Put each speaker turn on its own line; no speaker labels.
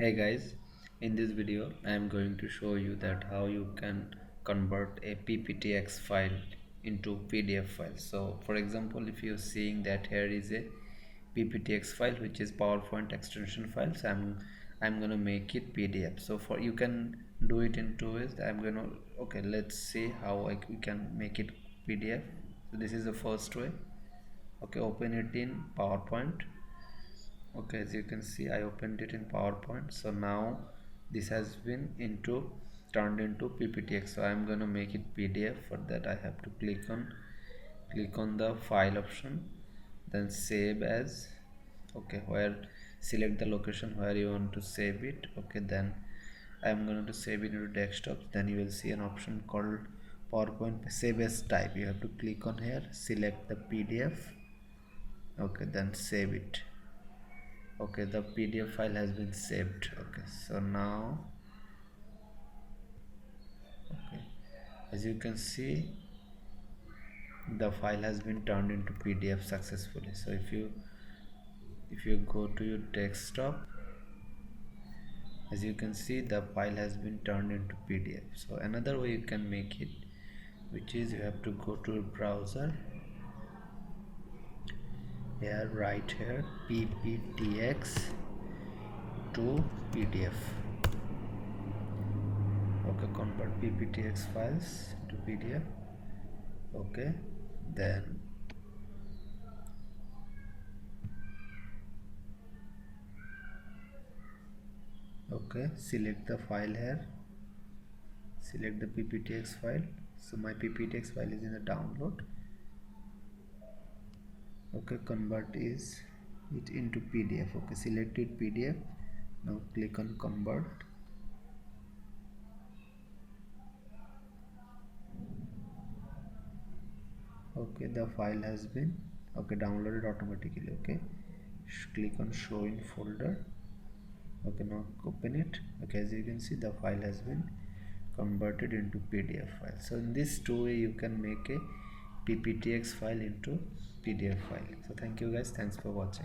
Hey guys, in this video I am going to show you that how you can convert a Pptx file into PDF file. So for example, if you're seeing that here is a Pptx file which is PowerPoint extension file, so I'm gonna make it PDF. So for you can do it in two ways. Okay, let's see how we can make it PDF. So this is the first way. Okay, open it in PowerPoint. Okay, as you can see, I opened it in PowerPoint. So now this has been turned into pptx, so I'm going to make it PDF. For that I have to click on the file option, then save as. Okay, where select the location where you want to save it. Okay, then I'm going to save it into desktop. Then you will see an option called PowerPoint save as type. You have to click on here, select the PDF. Okay, then save it. Okay, the PDF file has been saved. Okay, so now, okay, as you can see, the file has been turned into PDF successfully. So if you go to your desktop, as you can see, the file has been turned into PDF. So another way you can make it, which is you have to go to your browser here, right here, pptx to PDF. Okay, convert pptx files to PDF. Okay, then okay, select the file here, select the pptx file. So my pptx file is in the download. Okay, convert is it into PDF. Okay, select it PDF. Now click on convert. Okay, the file has been downloaded automatically. Okay, click on show in folder. Okay, now open it. Okay, as you can see, the file has been converted into PDF file. So in this two way you can make a pptx file into PDF file. So thank you guys, thanks for watching.